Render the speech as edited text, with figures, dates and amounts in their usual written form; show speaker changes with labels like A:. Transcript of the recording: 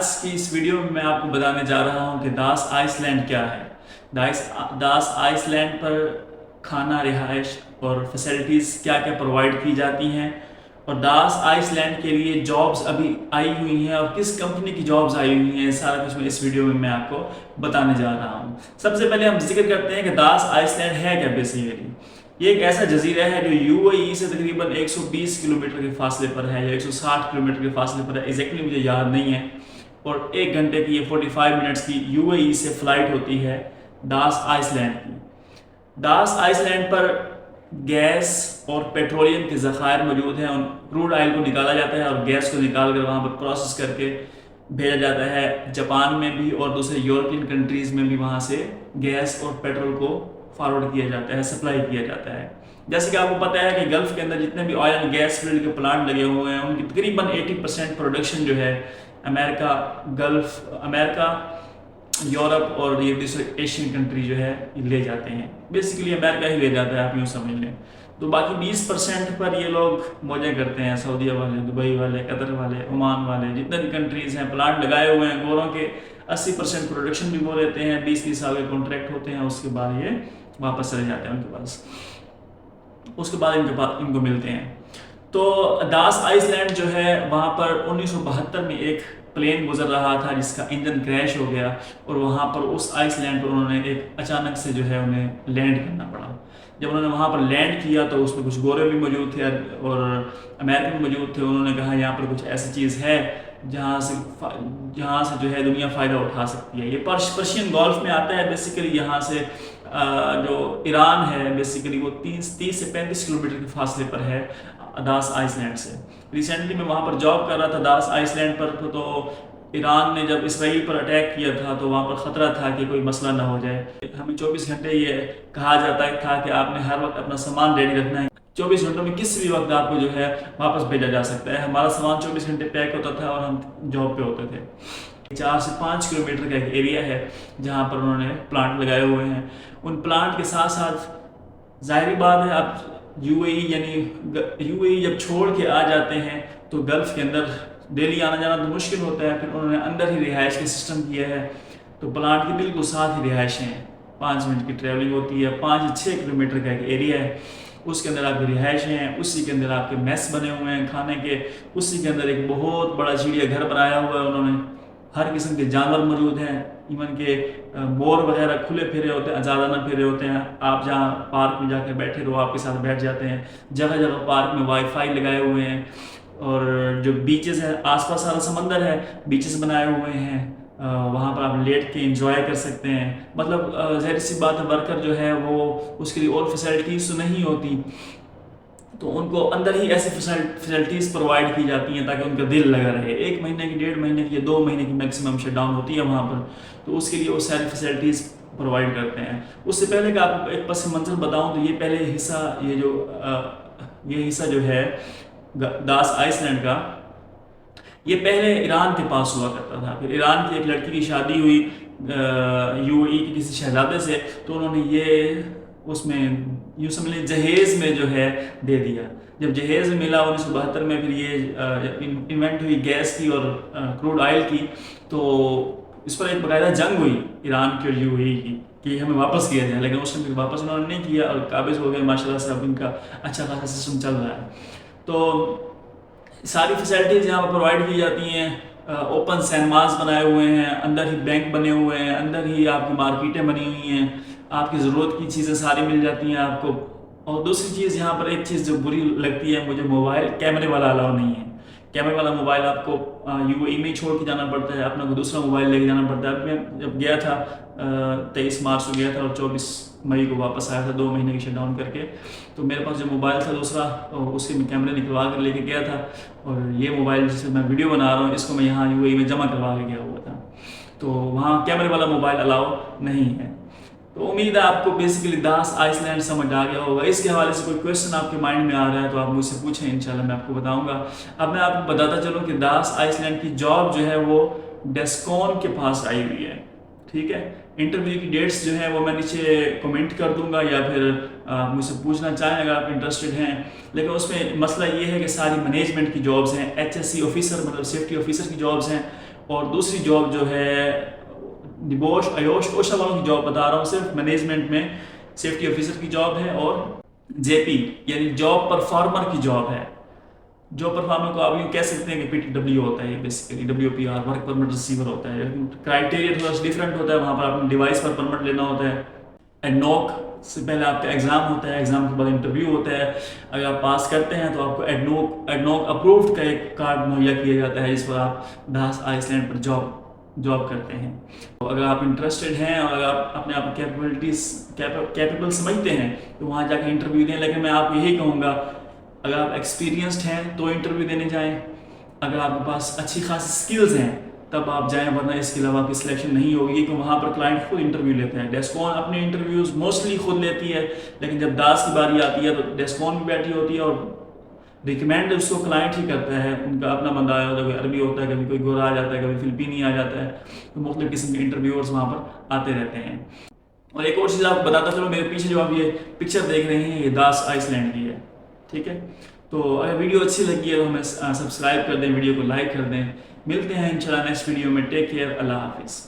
A: آج کی اس ویڈیو میں آپ کو بتانے جا رہا ہوں کہ داس آئس لینڈ کیا ہے. داس آئس لینڈ پر کھانا، رہائش اور فیسلٹیز کیا کیا پرووائڈ کی جاتی ہیں، اور داس آئس لینڈ کے لیے جابز ابھی آئی ہوئی ہیں اور کس کمپنی کی جابز آئی ہوئی ہیں، سارا کچھ میں اس ویڈیو میں آپ کو بتانے جا رہا ہوں. سب سے پہلے ہم ذکر کرتے ہیں کہ داس آئس لینڈ ہے کیا. بیسیکلی یہ ایک ایسا جزیرہ ہے جو یو اے ای سے تقریباً 120 کلومیٹر کے فاصلے پر ہے یا 160 کلومیٹر کے فاصلے پر ہے، ایگزیکٹلی مجھے یاد نہیں ہے. اور 1 گھنٹے کی یہ 45 منٹس کی یو اے ای سے فلائٹ ہوتی ہے داس آئس لینڈ کی. داس آئس لینڈ پر گیس اور پیٹرولیم کے ذخائر موجود ہیں. کروڈ آئل کو نکالا جاتا ہے اور گیس کو نکال کر وہاں پر پروسیس کر کے بھیجا جاتا ہے. جاپان میں بھی اور دوسرے یورپین کنٹریز میں بھی وہاں سے گیس اور پیٹرول کو فارورڈ کیا جاتا ہے، سپلائی کیا جاتا ہے. جیسے کہ آپ کو پتہ ہے کہ گلف کے اندر جتنے بھی آئل اینڈ گیس فیلڈ کے پلانٹ لگے ہوئے ہیں ان کی تقریباً 80% پروڈکشن جو ہے امریکہ، یورپ اور یہ دوسرے ایشین کنٹری جو ہے لے جاتے ہیں. بیسیکلی امریکہ ہی لے جاتا ہے، آپ یوں سمجھ لیں. تو باقی 20% پر یہ لوگ موجیں کرتے ہیں. سعودیہ والے، دبئی والے، قطر والے، عمان والے، جتنے بھی کنٹریز ہیں پلانٹ لگائے ہوئے ہیں گوروں کے 80% پروڈکشن بھی وہ لیتے ہیں. 20 سال کے کانٹریکٹ ہوتے ہیں، اس کے بعد یہ واپس چلے جاتے ہیں ان کے پاس، اس کے بعد ان کو ملتے ہیں. تو داس آئس لینڈ جو ہے وہاں پر 1972 میں ایک پلین گزر رہا تھا جس کا انجن کریش ہو گیا، اور وہاں پر اس آئس لینڈ پر انہوں نے ایک اچانک سے جو ہے انہیں لینڈ کرنا پڑا. جب انہوں نے وہاں پر لینڈ کیا تو اس میں کچھ گورے بھی موجود تھے اور امریکن بھی موجود تھے. انہوں نے کہا یہاں پر کچھ ایسی چیز ہے جہاں سے جو ہے دنیا فائدہ اٹھا سکتی ہے. یہ پرشین گولف میں آتا ہے. بیسیکلی یہاں سے جو ایران ہے بیسیکلی وہ 30 سے 35 کلومیٹر کے فاصلے پر ہے داس آئس لینڈ سے. ریسنٹلی میں وہاں پر جاب کر رہا تھا داس آئس لینڈ پر. تو ایران نے جب اسرائیل پر اٹیک کیا تھا تو وہاں پر خطرہ تھا کہ کوئی مسئلہ نہ ہو جائے. ہمیں 24 گھنٹے یہ کہا جاتا تھا کہ آپ نے ہر وقت اپنا سامان ریڈی رکھنا ہے. 24 گھنٹوں میں کسی بھی وقت آپ کو جو ہے واپس بھیجا جا سکتا ہے. ہمارا سامان 24 گھنٹے پیک ہوتا تھا اور ہم جاب پہ ہوتے تھے. 4 سے 5 کلومیٹر کا ایک ایریا ہے جہاں پر انہوں نے پلانٹ لگائے ہوئے ہیں. ان پلانٹ کے ساتھ ساتھ ظاہری بات ہے آپ یو اے ای جب چھوڑ کے آ جاتے ہیں تو گلف کے اندر ڈیلی آنا جانا تو مشکل ہوتا ہے. پھر انہوں نے اندر ہی رہائش کا سسٹم کیا ہے. تو پلانٹ کے بالکل ساتھ ہی رہائشیں ہیں. 5 منٹ کی ٹریولنگ ہوتی ہے. 5 سے 6 کلومیٹر کا ایک ایریا ہے. اس کے اندر آپ کی رہائشیں ہیں. اسی کے اندر آپ کے میس بنے ہوئے ہیں کھانے کے. اسی کے اندر ایک بہت بڑا چڑیا گھر بنایا ہوا ہے انہوں نے. ہر قسم کے جانور موجود ہیں. ایون کہ مور وغیرہ کھلے پھرے ہوتے ہیں، آزادانہ پھرے ہوتے ہیں. آپ جہاں پارک میں جا کے بیٹھے رہو آپ کے ساتھ بیٹھ جاتے ہیں. جگہ جگہ پارک میں وائی فائی لگائے ہوئے ہیں. اور جو بیچز ہیں آس پاس سارا سمندر ہے، بیچز بنائے ہوئے ہیں. وہاں پر آپ لیٹ کے انجوائے کر سکتے ہیں. مطلب ظاہر سی بات ہے ورکر جو ہے وہ اس کے لیے اور فیسلٹیز تو نہیں ہوتی، تو ان کو اندر ہی ایسی فیسلٹیز پرووائڈ کی جاتی ہیں تاکہ ان کا دل لگا رہے. 1 مہینے کی، 1.5 مہینے کی یا 2 مہینے کی میکسیمم شٹ ڈاؤن ہوتی ہے وہاں پر. تو اس کے لیے وہ ساری فیسلٹیز پرووائڈ کرتے ہیں. اس سے پہلے کہ آپ کو ایک پس منظر بتاؤں تو یہ پہلے حصہ یہ حصہ جو ہے داس آئس لینڈ کا، یہ پہلے ایران کے پاس ہوا کرتا تھا. پھر ایران کی ایک لڑکی کی شادی ہوئی یو اے ای کے کسی شہزادے سے، تو انہوں نے یہ اس میں یوں سمجھ لیں جہیز میں جو ہے دے دیا. جب جہیز میں ملا 1972 میں، پھر یہ انوینٹ ہوئی گیس کی اور کروڈ آئل کی، تو اس پر ایک باقاعدہ جنگ ہوئی ایران کی اور یو اے ای کی کہ ہمیں واپس کیا جائے. لیکن اس میں واپس انہوں نے نہیں کیا اور قابض ہو گئے. ماشاء اللہ سے اب ان کا اچھا خاصا سسٹم چل رہا ہے. تو ساری فیسلٹیز یہاں پر پرووائڈ کی جاتی ہیں. اوپن سینماز بنائے ہوئے ہیں، اندر ہی بینک بنے ہوئے ہیں، اندر ہی آپ کی مارکیٹیں بنی ہوئی ہیں. آپ کی ضرورت کی چیزیں ساری مل جاتی ہیں آپ کو. اور دوسری چیز یہاں پر ایک چیز جو بری لگتی ہے مجھے، موبائل کیمرے والا الاؤ نہیں ہے. کیمرے والا موبائل آپ کو یو اے ای میں ہی چھوڑ کے جانا پڑتا ہے. اپنا کوئی دوسرا موبائل لے کے جانا پڑتا ہے. میں جب گیا تھا 23 مارچ کو گیا تھا اور 24 مئی کو واپس آیا تھا 2 مہینے کی شٹ ڈاؤن کر کے. تو میرے پاس جو موبائل تھا دوسرا، اس کے میں کیمرے نکلوا کر لے کے گیا تھا. اور یہ موبائل جس سے میں ویڈیو بنا رہا ہوں اس کو میں یہاں یو اے ای میں جمع کروا کے گیا ہوا تھا. تو وہاں کیمرے والا موبائل الاؤ نہیں ہے. تو امید ہے آپ کو بیسیکلی داس آئس لینڈ سمجھ آ گیا ہوگا. اس کے حوالے سے کوئی کویشچن آپ کے مائنڈ میں آ رہا ہے تو آپ مجھ سے پوچھیں، انشاءاللہ میں آپ کو بتاؤں گا. اب میں آپ کو بتاتا چلوں کہ داس آئس لینڈ کی جاب جو ہے وہ ڈیسکون کے پاس آئی ہوئی ہے. ٹھیک ہے، انٹرویو کی ڈیٹس جو ہیں وہ میں نیچے کمنٹ کر دوں گا، یا پھر مجھ سے پوچھنا چاہیں اگر آپ انٹرسٹڈ ہیں. لیکن اس میں مسئلہ یہ ہے کہ ساری مینجمنٹ کی جابز ہیں. HSC آفیسر مطلب سیفٹی آفیسر کی جابز ہیں. اور دوسری جاب جو ہے ڈبوش ایوش اوشا والوں کی جاب بتا رہا ہوں، صرف مینجمنٹ میں سیفٹی آفیسر کی جاب ہے، اور جے پی یعنی جاب پرفارمر کی جاب ہے۔ جاب پرفارمر کو آپ یوں کہہ سکتے ہیں کہ پی ٹی ڈبلیو ہوتا ہے، basically W P R work permit receiver ہوتا ہے، کرائٹیریا تھوڑا سا ڈفرینٹ ہوتا ہے، وہاں پر آپ نے ڈیوائس پر پرمٹ لینا ہوتا ہے، ایڈنوک سے پہلے آپ کا ایگزام ہوتا ہے، ایگزام کے بعد انٹرویو ہوتا ہے، اگر آپ پاس کرتے ہیں تو آپ کو ایڈنوک اپرووڈ کا ایک کارڈ مہیا کیا جاتا ہے جس پر آپ ڈاس آئس لینڈ پر جاب کرتے ہیں۔ تو اگر آپ انٹرسٹڈ ہیں اور اگر آپ اپنے آپ کیپیبل سمجھتے ہیں تو وہاں جا کے انٹرویو دیں، لیکن میں آپ کو یہی کہوں گا اگر آپ ایکسپیرینسڈ ہیں تو انٹرویو دینے جائیں، اگر آپ کے پاس اچھی خاصی سکلز ہیں تب آپ جائیں، ورنہ اس کے علاوہ آپ کی سلیکشن نہیں ہوگی، کیونکہ وہاں پر کلائنٹ خود انٹرویو لیتے ہیں۔ ڈیسکون اپنے انٹرویوز موسٹلی خود لیتی ہے، لیکن جب داس کی باری آتی ہے تو ڈیسکون بھی بیٹھی ہوتی ہے اور ریکمینڈ اس کو کلائنٹ ہی کرتا ہے، ان کا اپنا بندہ آیا ہوتا ہے، کوئی عربی ہوتا ہے، کبھی کوئی گورا آ جاتا ہے، کبھی فلپینی آ جاتا ہے، تو مختلف قسم کے انٹرویورز وہاں پر آتے رہتے ہیں۔ اور ایک اور چیز آپ کو بتاتا چلو، میرے پیچھے جو آپ یہ پکچر دیکھ رہے ہیں یہ داس آئس لینڈ کی ہے، ٹھیک ہے؟ تو اگر ویڈیو اچھی لگی ہے تو ہمیں سبسکرائب کر دیں، ویڈیو کو لائک کر دیں۔ ملتے ہیں انشاءاللہ نیکسٹ ویڈیو میں، ٹیک کیئر، اللہ حافظ۔